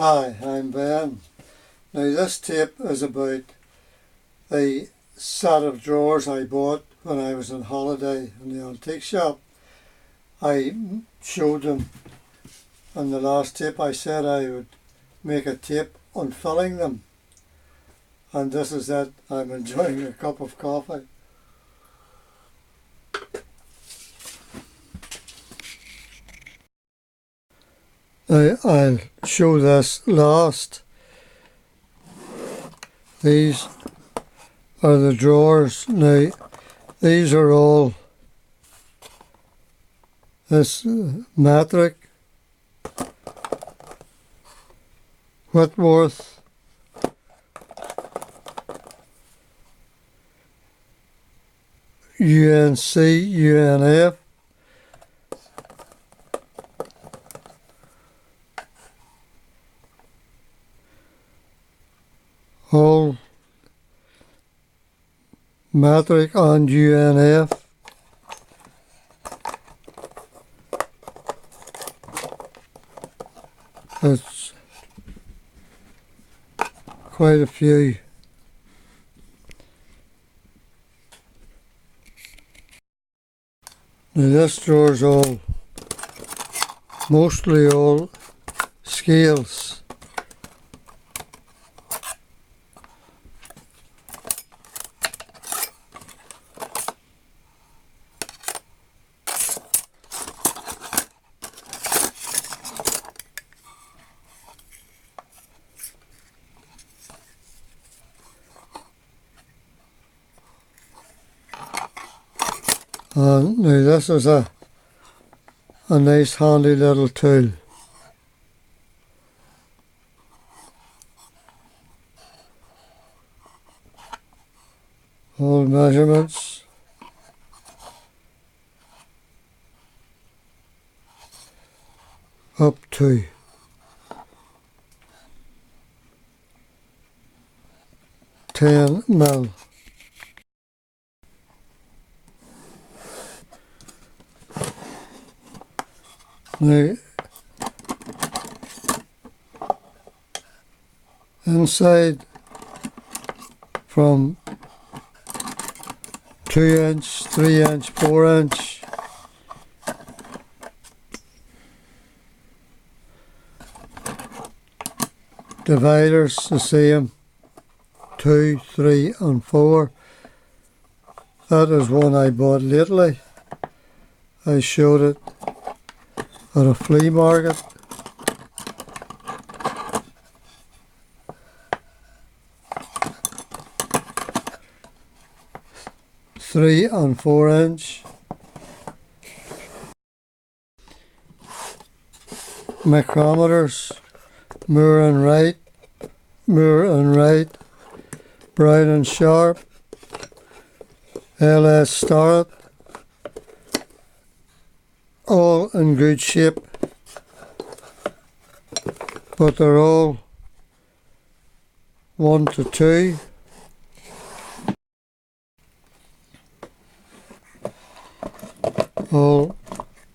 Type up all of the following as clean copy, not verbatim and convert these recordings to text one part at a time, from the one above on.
Hi, I'm Ben. Now this tape is about the set of drawers I bought when I was on holiday in the antique shop. I showed them on the last tape. I said I would make a tape on filling them, and this is it. I'm enjoying a cup of coffee. Now I'll show this last. These are the drawers. Now these are all this Matric, Whitworth, UNC, UNF, all Matric and UNF. It's quite a few. Now this drawer's mostly all scales. And now this is a nice handy little tool. All measurements. Up to 10 mil. Now, inside from 2 inch, 3 inch, 4 inch, dividers the same, 2, 3 and 4. That is one I bought lately. I showed it at a flea market. Three and 4 inch. Micrometers, Moore and Wright, Brown and Sharp, LS Starrett, all in good shape, but they're all 1 to 2. All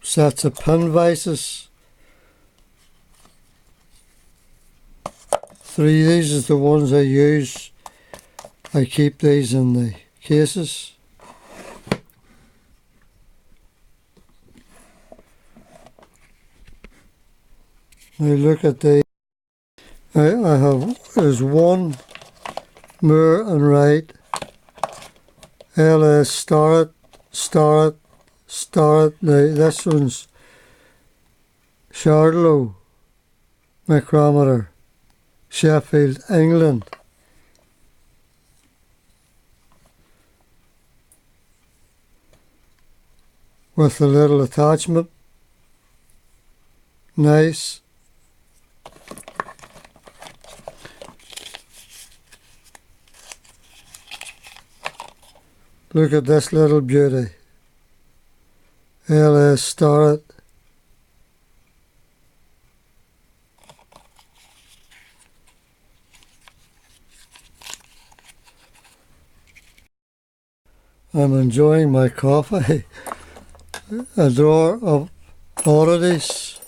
sets of pin vices. 3, these is the ones I use. I keep these in the cases. Now look at the. I have is 1 Moore and Wright, LS Starrett. Now this one's Shardlow micrometer, Sheffield, England. With a little attachment. Nice. Look at this little beauty. LS Starrett. I'm enjoying my coffee. A drawer of oddities.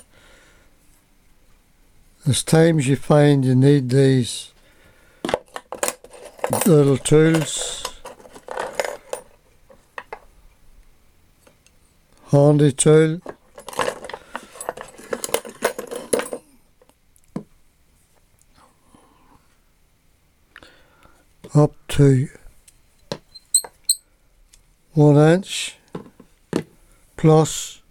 There's times you find you need these little tools. Handy tool. Up to 1 inch plus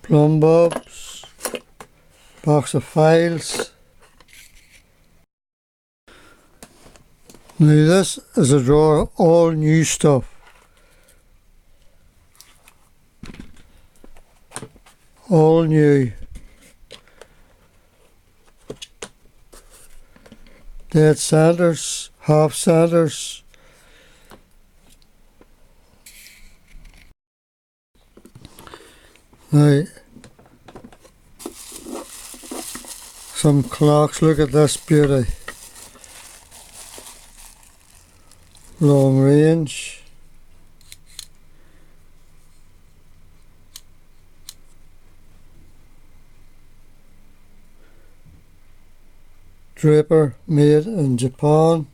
plumb bobs, box of files. Now this is a drawer, all new stuff. All new. Dead sanders, half sanders. Now, some clocks, look at this beauty. Long range. Draper, made in Japan.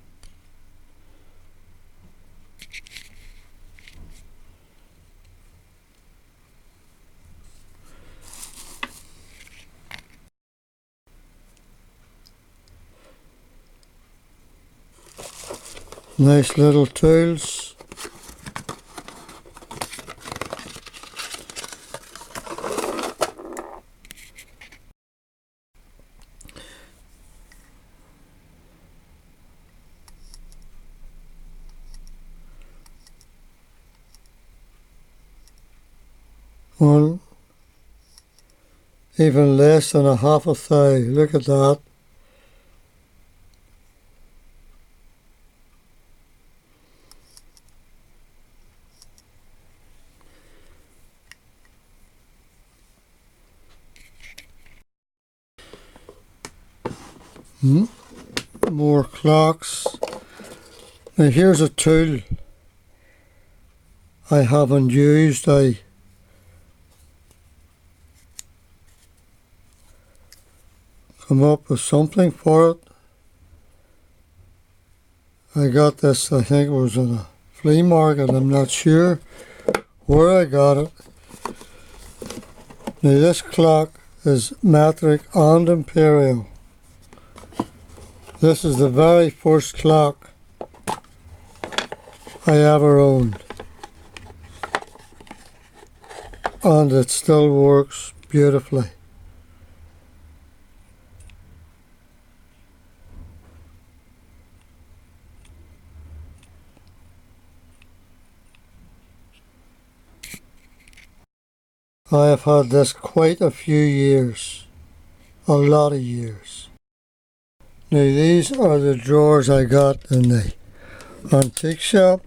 Nice little tools. One, even less than a half a thigh. Look at that. More clocks. Now here's a tool I haven't used. I come up with something for it. I got this, I think it was in a flea market, I'm not sure where I got it. Now this clock is metric and imperial. This is the very first clock I ever owned, and it still works beautifully. I have had this quite a few years, a lot of years. Now these are the drawers I got in the antique shop.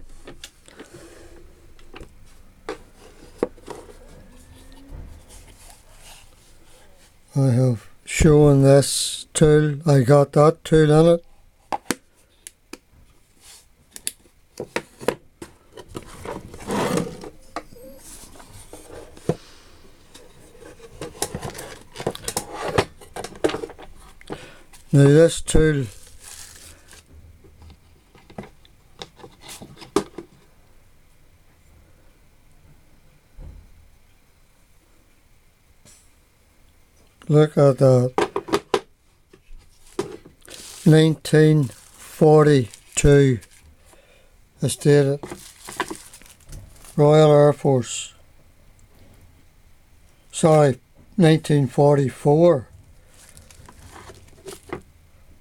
I have shown this tool, I got that tool in it. Now this tool look at that, 1942 it's dated, Royal Air Force, sorry, 1944.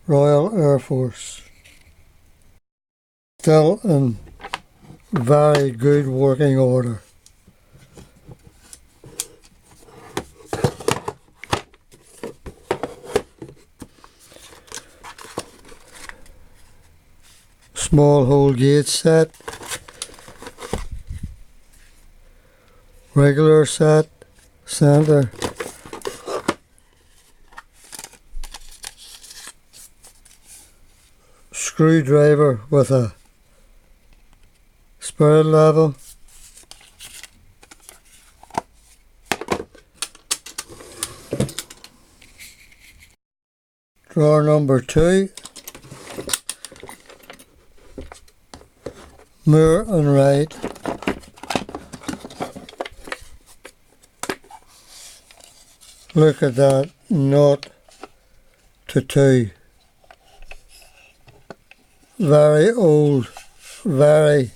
Royal Air Force. Still in very good working order. small hole gauge set, regular set, center, screwdriver with a spirit level, drawer number 2, Moore and Wright, look at that, 0 to 2, very old, very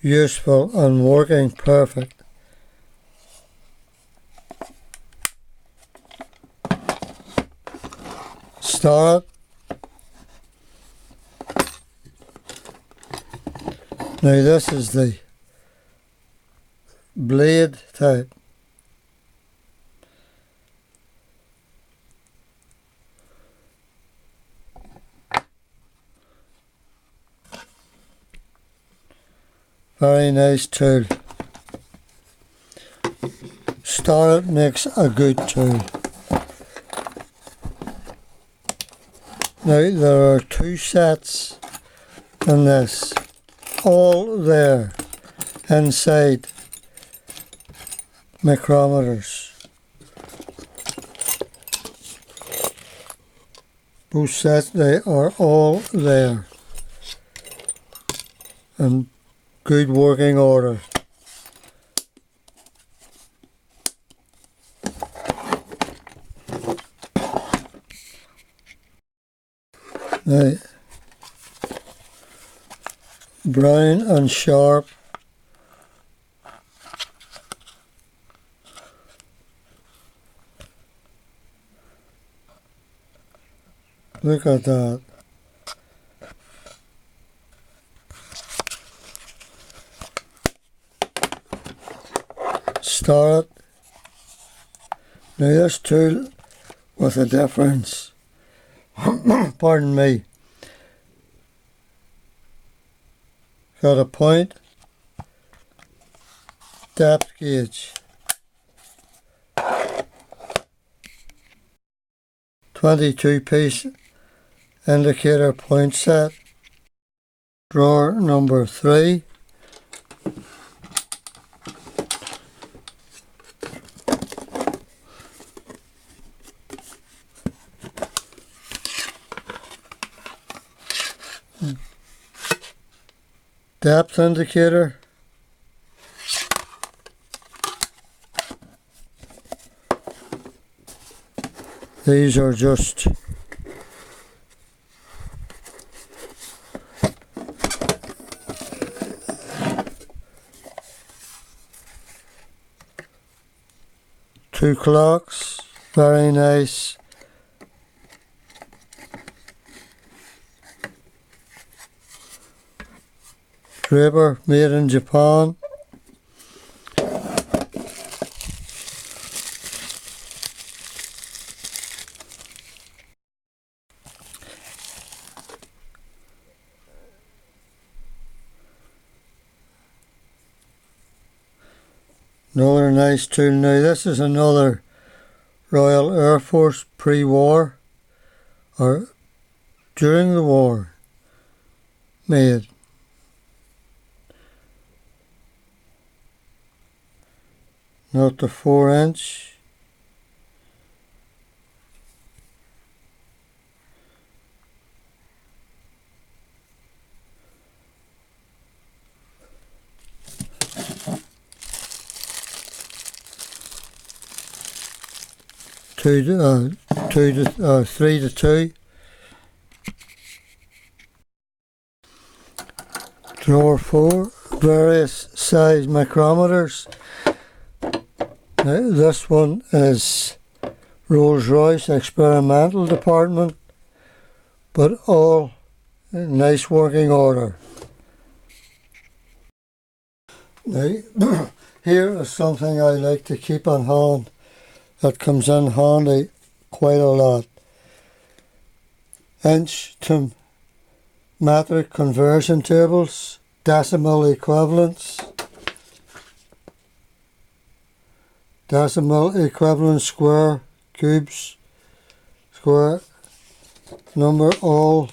useful and working perfect. Start it. Now this is the blade type. Very nice tool. Starlet makes a good tool. Now there are 2 sets in this, all there inside micrometers. Both sets, they are all there in good working order. Now, brown and sharp, look at that. Start it. Now this tool with a difference, pardon me, got a point, depth gauge, 22-piece indicator point set, drawer number 3, depth indicator, these are just two clocks, very nice. Draper, made in Japan. Another nice tool. Now this is another Royal Air Force pre-war or during the war made. Not the 4-inch. Three to two. Drawer 4, various size micrometers. Now this one is Rolls-Royce experimental department, but all in nice working order. Now here is something I like to keep on hand that comes in handy quite a lot. Inch to metric conversion tables, decimal equivalents, decimal equivalent square, cubes, square, number all,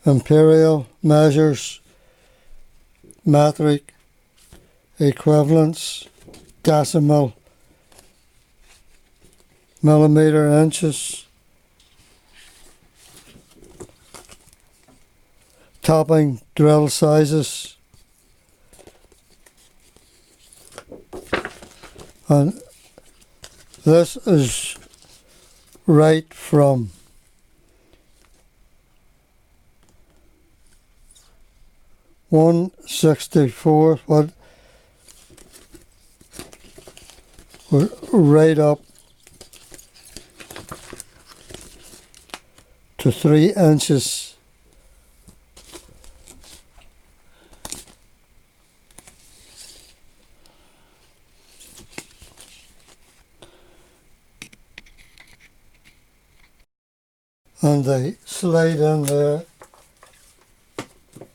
imperial measures, metric equivalents, decimal, millimeter, inches, topping drill sizes, and this is right from (1/64) what right up to 3 inches. And they slide in there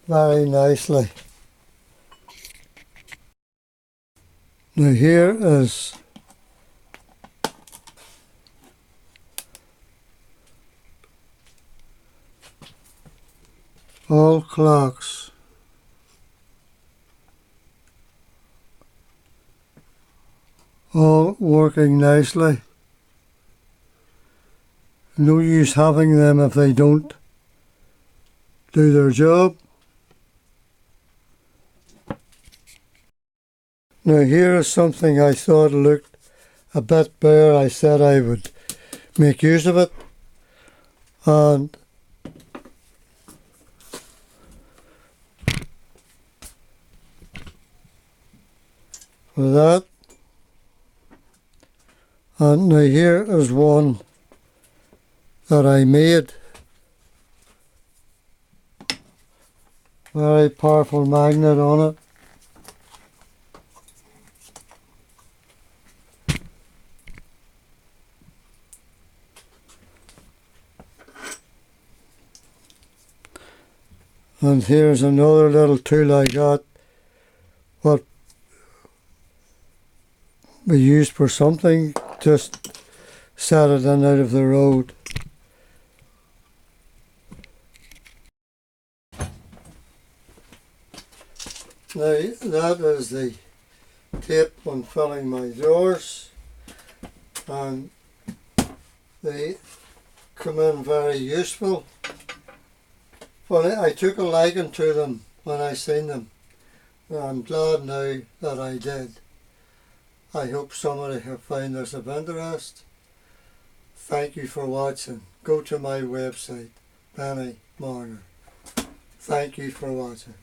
very nicely. Now here is all clocks. All working nicely. No use having them if they don't do their job. Now here is something I thought looked a bit bare. I said I would make use of it, and for that, and now here is one that I made. Very powerful magnet on it. And here's another little tool I got, what we used for something, just set it in out of the road. Now that is the tape on filling my drawers, and they come in very useful. Well, I took a liking to them when I seen them. I'm glad now that I did. I hope somebody have found this of interest. Thank you for watching. Go to my website, Benny Marner. Thank you for watching.